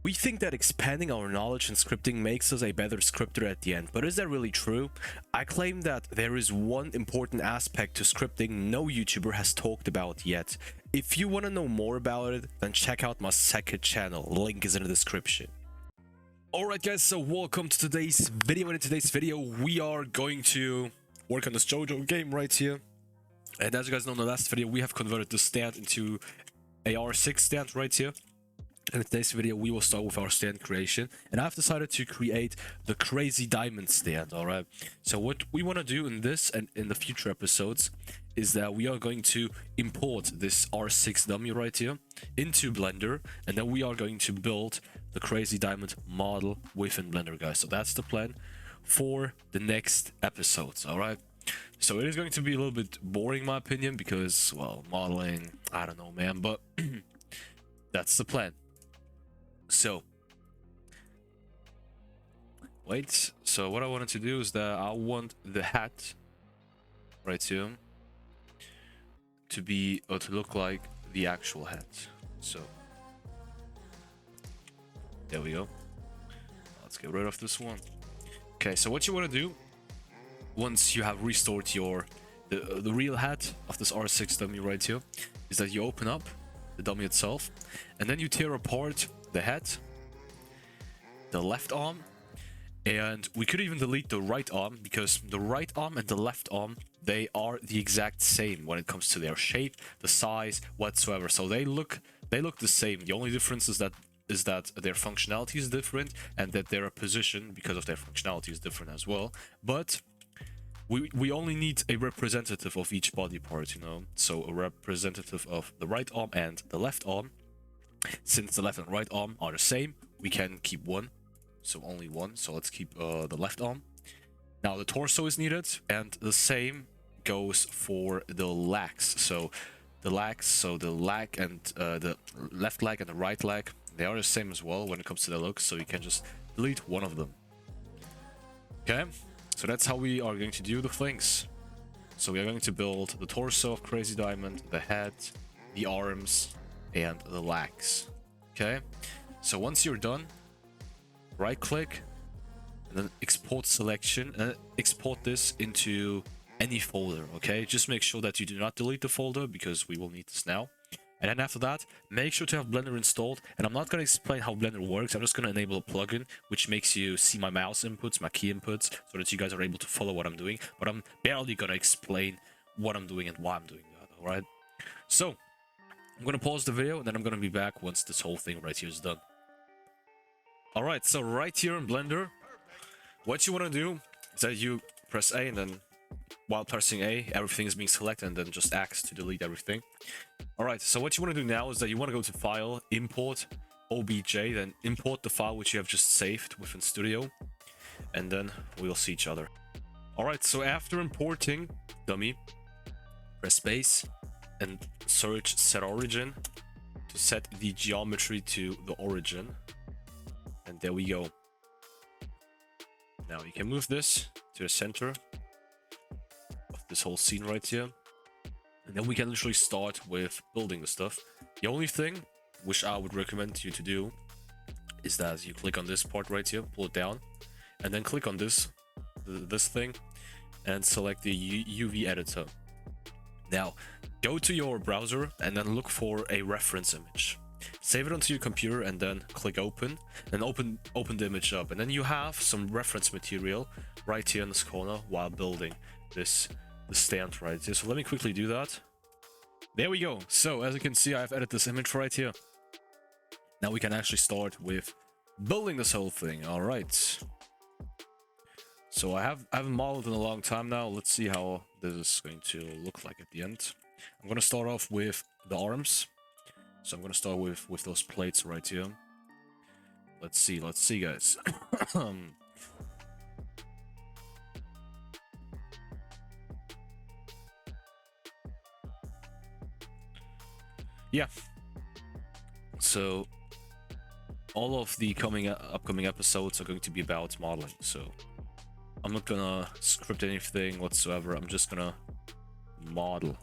We think that expanding our knowledge in scripting makes us a better scripter at the end, but is that really true? I claim that there is one important aspect to scripting no YouTuber has talked about yet. If you want to know more about it, then check out my second channel, link is in the description. Alright guys, so welcome to today's video, and in today's video we are going to work on this JoJo game right here. And as you guys know, in the last video we have converted the stand into a R6 stand right here. And in today's video we will start with our stand creation, and I've decided to create the crazy diamond stand. Alright, so what we want to do in this and in the future episodes is that we are going to import this R6 dummy right here into Blender, and then we are going to build the crazy diamond model within Blender, guys. So that's the plan for the next episodes. Alright, so it is going to be a little bit boring in my opinion because, well, modeling, I don't know, man, but that's the plan. So wait, so what I wanted to do is that I want the hat right here to be, or to look like the actual hat. So there we go. Let's get rid of this one. Okay, so what you want to do once you have restored your the real hat of this R6 dummy right here is that you open up the dummy itself, and then you tear apart the head, the left arm, and we could even delete the right arm, because the right arm and the left arm, they are the exact same when it comes to their shape, the size, whatsoever. So they look the same. The only difference is that their functionality is different, and that their position, because of their functionality, is different as well. But we only need a representative of each body part, you know. So a representative of the right arm and the left arm. Since the left and right arm are the same, we can keep one, so only one. So let's keep the left arm. Now the torso is needed, and the same goes for the legs. So the legs, so the leg and the left leg and the right leg, they are the same as well when it comes to the looks. So you can just delete one of them. Okay, so that's how we are going to do the things. So we are going to build the torso of Crazy Diamond, the head, the arms, and the legs. Okay, so once you're done, right click and then export selection, and export this into any folder. Okay, just make sure that you do not delete the folder because we will need this now. And then after that, make sure to have Blender installed. And I'm not going to explain how Blender works, I'm just going to enable a plugin which makes you see my mouse inputs, my key inputs, so that you guys are able to follow what I'm doing. But I'm barely going to explain what I'm doing and why I'm doing that. All right, so I'm going to pause the video, and then I'm going to be back once this whole thing right here is done. Alright, so right here in Blender, what you want to do is that you press A, and then while pressing A, everything is being selected, and then just X to delete everything. Alright, so what you want to do now is that you want to go to File, Import, OBJ, then import the file which you have just saved within Studio, and then we'll see each other. Alright, so after importing dummy, press space and search set origin to set the geometry to the origin, and there we go. Now you can move this to the center of this whole scene right here, and then we can literally start with building the stuff. The only thing which I would recommend you to do is that you click on this part right here, pull it down, and then click on this thing and select the UV editor. Now go to your browser and then look for a reference image, save it onto your computer, and then click open, and open the image up, and then you have some reference material right here in this corner while building the stand right here. So let me quickly do that. There we go. So as you can see, I've edited this image right here. Now we can actually start with building this whole thing. All right, so I haven't modeled in a long time now. Let's see how this is going to look like at the end. I'm going to start off with the arms. So I'm going to start with those plates right here. Let's see, guys. Yeah. So all of the upcoming episodes are going to be about modeling. So I'm not gonna script anything whatsoever. I'm just gonna model.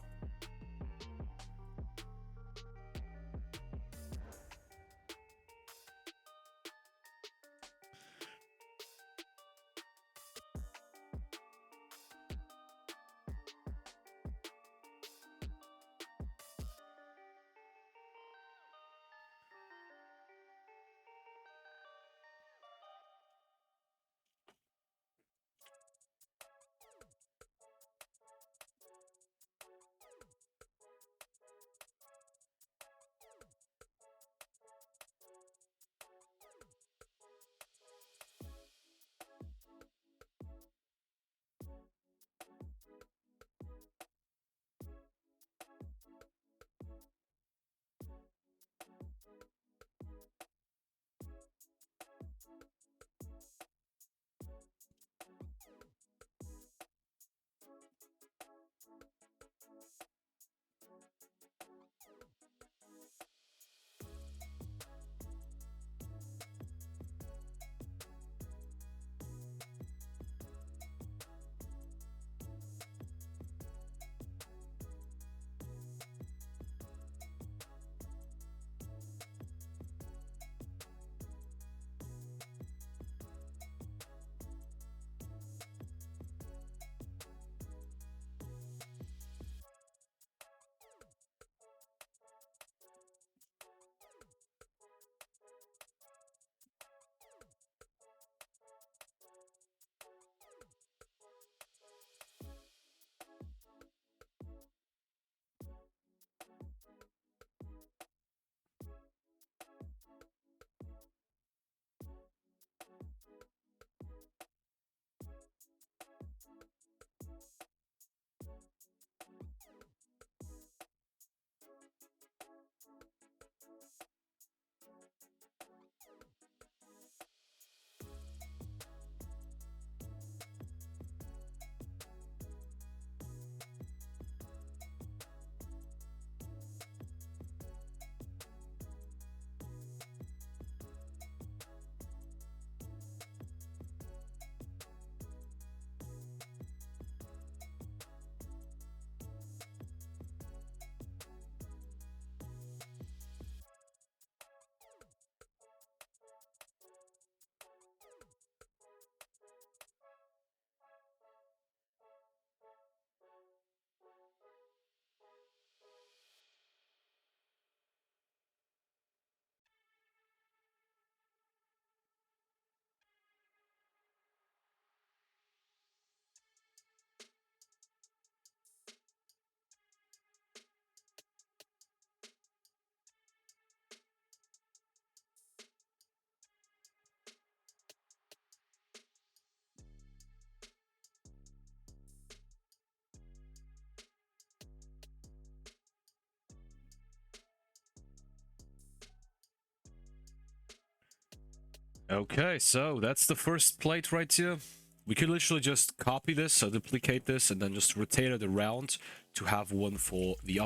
Okay, so that's the first plate right here. We could literally just copy this, so duplicate this, and then just rotate it around to have one for the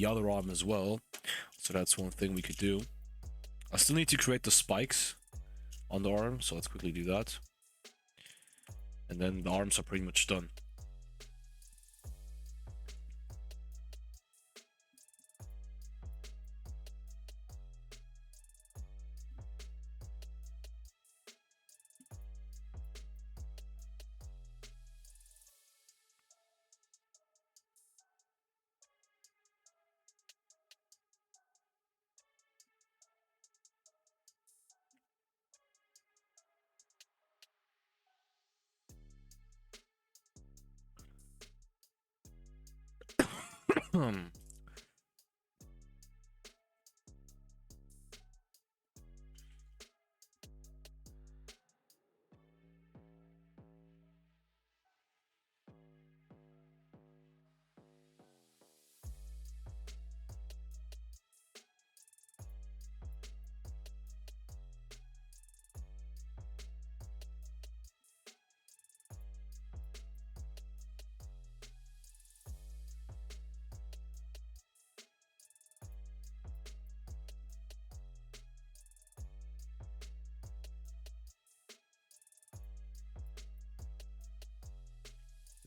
other arm as well. So that's one thing we could do. I still need to create the spikes on the arm, so let's quickly do that. And then the arms are pretty much done.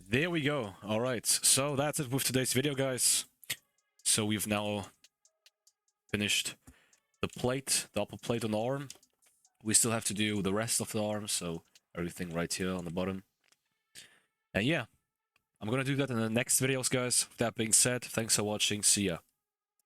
There we go. All right, so that's it with today's video, guys. So we've now finished the plate, the upper plate on the arm. We still have to do the rest of the arm, so everything right here on the bottom. And yeah, I'm gonna do that in the next videos, guys. With that being said, thanks for watching. See ya.